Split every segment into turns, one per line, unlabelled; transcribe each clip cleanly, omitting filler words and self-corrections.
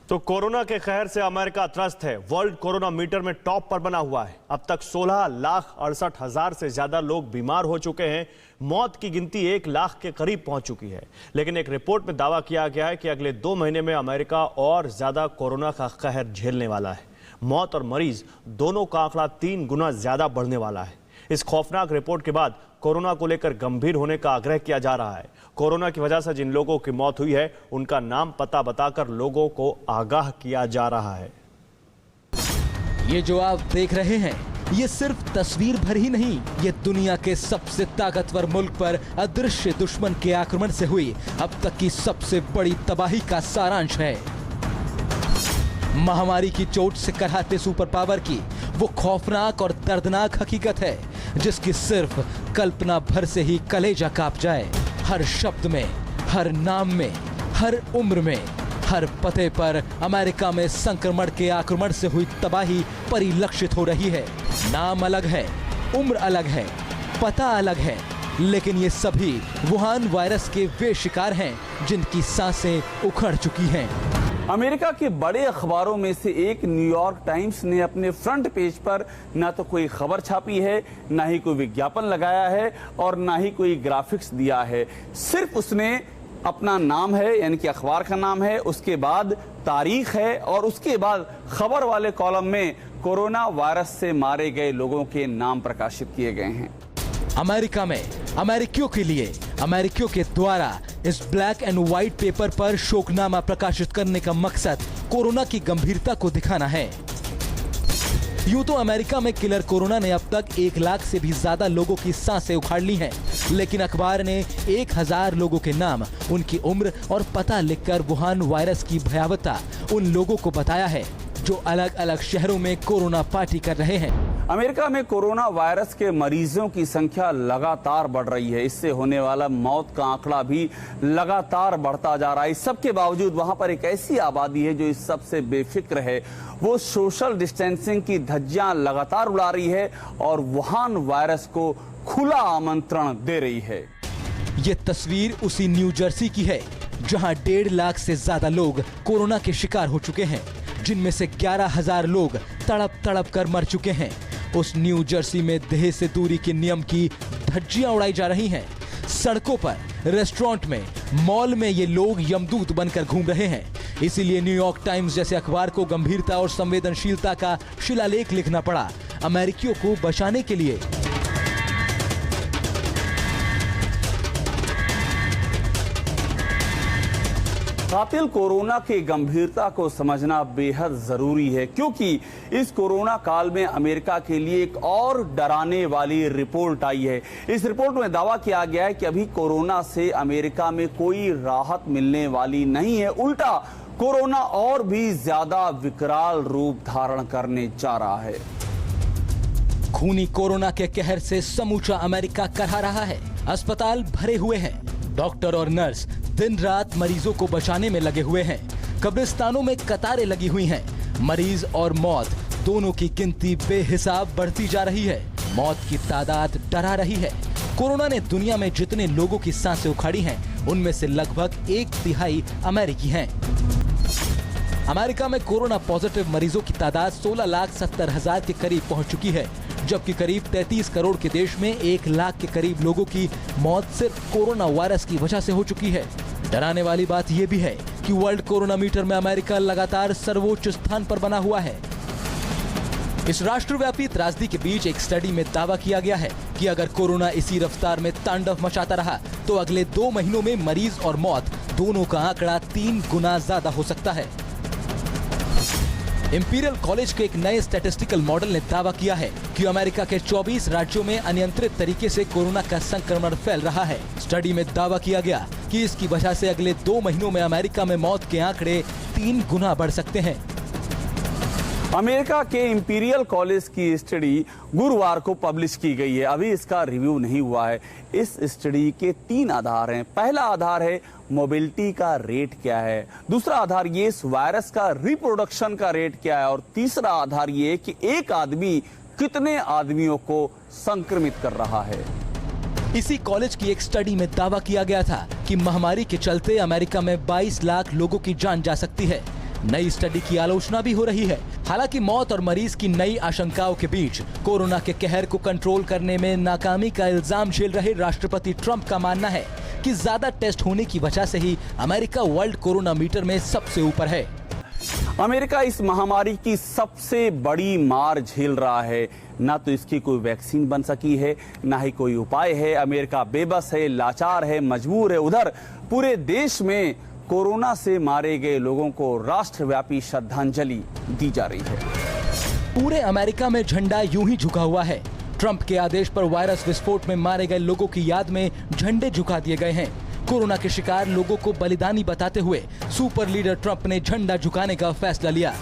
तो कोरोना के कहर से अमेरिका त्रस्त है। वर्ल्ड कोरोना मीटर में टॉप पर बना हुआ है। अब तक 16,68,000 से ज्यादा लोग बीमार हो चुके हैं। मौत की गिनती 1 लाख के करीब पहुंच चुकी है। लेकिन एक रिपोर्ट में दावा किया गया है कि अगले 2 महीने में अमेरिका और ज्यादा कोरोना का कहर झेलने वाला है। मौत और मरीज दोनों का आंकड़ा 3 गुना ज्यादा बढ़ने वाला है। इस खौफनाक रिपोर्ट के बाद कोरोना को लेकर गंभीर होने का आग्रह किया जा रहा है। कोरोना की वजह से जिन लोगों की मौत हुई है उनका नाम पता बताकर लोगों को आगाह किया जा रहा है।
ये जो आप देख रहे हैं ये सिर्फ तस्वीर भर ही नहीं, ये दुनिया के सबसे ताकतवर मुल्क पर अदृश्य दुश्मन के आक्रमण से हुई अब तक की सबसे बड़ी तबाही का सारांश है। महामारी की चोट से कराहते सुपर पावर की वो खौफनाक और दर्दनाक हकीकत है जिसकी सिर्फ कल्पना भर से ही कलेजा कांप जाए। हर शब्द में, हर नाम में, हर उम्र में, हर पते पर अमेरिका में संक्रमण के आक्रमण से हुई तबाही परिलक्षित हो रही है। नाम अलग है, उम्र अलग है, पता अलग है, लेकिन ये सभी वुहान वायरस के वे शिकार हैं जिनकी सांसें उखड़ चुकी हैं।
अमेरिका के बड़े अखबारों में से एक न्यूयॉर्क टाइम्स ने अपने फ्रंट पेज पर ना तो कोई खबर छापी है, ना ही कोई विज्ञापन लगाया है और ना ही कोई ग्राफिक्स दिया है। सिर्फ उसने अपना नाम है, यानी कि अखबार का नाम है, उसके बाद तारीख है और उसके बाद खबर वाले कॉलम में कोरोना वायरस से मारे गए लोगों के नाम प्रकाशित किए गए हैं।
अमेरिका में अमेरिकियों के लिए, अमेरिकियों के द्वारा इस ब्लैक एंड व्हाइट पेपर पर शोकनामा प्रकाशित करने का मकसद कोरोना की गंभीरता को दिखाना है। यूं तो अमेरिका में किलर कोरोना ने अब तक 1 लाख से भी ज्यादा लोगों की सांसें उखाड़ ली हैं, लेकिन अखबार ने 1000 लोगों के नाम, उनकी उम्र और पता लिखकर वुहान वायरस की भयावहता उन लोगों को बताया है जो अलग अलग शहरों में कोरोना पार्टी कर रहे हैं।
अमेरिका में कोरोना वायरस के मरीजों की संख्या लगातार बढ़ रही है। इससे होने वाला मौत का आंकड़ा भी लगातार बढ़ता जा रहा है। इस सब के बावजूद वहां पर एक ऐसी आबादी है जो इस सब से बेफिक्र है। वो सोशल डिस्टेंसिंग की धज्जियां लगातार उड़ा रही है और वुहान वायरस को खुला आमंत्रण दे रही है।
ये तस्वीर उसी न्यू जर्सी की है जहां 1.5 लाख से ज्यादा लोग कोरोना के शिकार हो चुके हैं, जिनमें से 11,000 लोग तड़प तड़प कर मर चुके हैं। उस न्यू जर्सी में देह से दूरी के नियम की धज्जियां उड़ाई जा रही हैं। सड़कों पर, रेस्टोरेंट में, मॉल में ये लोग यमदूत बनकर घूम रहे हैं। इसीलिए न्यूयॉर्क टाइम्स जैसे अखबार को गंभीरता और संवेदनशीलता का शिलालेख लिखना पड़ा अमेरिकियों को बचाने के लिए।
कातिल कोरोना की गंभीरता को समझना बेहद जरूरी है, क्योंकि इस कोरोना काल में अमेरिका के लिए एक और डराने वाली रिपोर्ट आई है। इस रिपोर्ट में दावा किया गया है कि अभी कोरोना से अमेरिका में कोई राहत मिलने वाली नहीं है। उल्टा कोरोना और भी ज्यादा विकराल रूप धारण करने जा रहा है।
खूनी कोरोना के कहर से समूचा अमेरिका करहा रहा है। अस्पताल भरे हुए हैं। डॉक्टर और नर्स दिन रात मरीजों को बचाने में लगे हुए हैं। कब्रिस्तानों में कतारें लगी हुई हैं। मरीज और मौत दोनों की गिनती बेहिसाब बढ़ती जा रही है। मौत की तादाद डरा रही है। कोरोना ने दुनिया में जितने लोगों की सांसें उखाड़ी हैं, उनमें से लगभग 1/3 अमेरिकी हैं। अमेरिका में कोरोना पॉजिटिव मरीजों की तादाद 16,70,000 के करीब पहुंच चुकी है, जबकि करीब 33 करोड़ के देश में 1 लाख के करीब लोगों की मौत सिर्फ कोरोना वायरस की वजह से हो चुकी है। डराने वाली बात यह भी है कि वर्ल्ड कोरोना मीटर में अमेरिका लगातार सर्वोच्च स्थान पर बना हुआ है। इस राष्ट्रव्यापी त्रासदी के बीच एक स्टडी में दावा किया गया है कि अगर कोरोना इसी रफ्तार में तांडव मचाता रहा तो अगले 2 महीनों में मरीज और मौत दोनों का आंकड़ा 3 गुना ज्यादा हो सकता है। इंपीरियल कॉलेज के एक नए स्टैटिस्टिकल मॉडल ने दावा किया है कि अमेरिका के 24 राज्यों में अनियंत्रित तरीके से कोरोना का संक्रमण फैल रहा है। स्टडी में दावा किया गया कि इसकी वजह से अगले 2 महीनों में अमेरिका में मौत के आंकड़े 3 गुना बढ़ सकते हैं।
अमेरिका के इंपीरियल कॉलेज की स्टडी गुरुवार को पब्लिश की गई है। अभी इसका रिव्यू नहीं हुआ है। इस स्टडी के 3 आधार हैं। पहला आधार है मोबिलिटी का रेट क्या है, दूसरा आधार ये इस वायरस का रिप्रोडक्शन का रेट क्या है और तीसरा आधार ये कि एक आदमी कितने आदमियों को संक्रमित कर रहा है।
इसी कॉलेज की एक स्टडी में दावा किया गया था कि महामारी के चलते अमेरिका में 22 लाख लोगों की जान जा सकती है। नई स्टडी की आलोचना भी हो रही है। हालांकि मौत और मरीज की नई आशंकाओं के बीच कोरोना के कहर को कंट्रोल करने में नाकामी का इल्जाम झेल रहे राष्ट्रपति ट्रंप का मानना है कि ज्यादा टेस्ट होने की वजह से ही अमेरिका वर्ल्ड कोरोना मीटर में सबसे ऊपर है।
अमेरिका इस महामारी की सबसे बड़ी मार झेल रहा है। ना तो इसकी कोई वैक्सीन बन सकी है, ना ही कोई उपाय है। अमेरिका बेबस है, लाचार है, मजबूर है। उधर पूरे देश में कोरोना से मारे गए लोगों को राष्ट्रव्यापी श्रद्धांजलि दी जा रही है।
पूरे अमेरिका में झंडा यूं ही झुका हुआ है। ट्रंप के आदेश पर वायरस विस्फोट में मारे गए लोगों की याद में झंडे झुका दिए गए हैं। कोरोना के शिकार लोगों को बलिदानी बताते हुए सुपर लीडर ट्रंप ने झंडा झुकाने का फैसला लिया।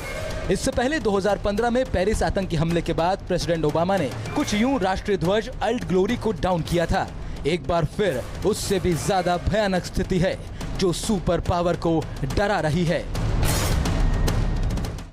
इससे पहले 2015 में पेरिस आतंकी हमले के बाद प्रेसिडेंट ओबामा ने कुछ यूं राष्ट्रीय ध्वज ओल्ड ग्लोरी को डाउन किया था। एक बार फिर उससे भी ज्यादा भयानक स्थिति है जो सुपर पावर को डरा रही है।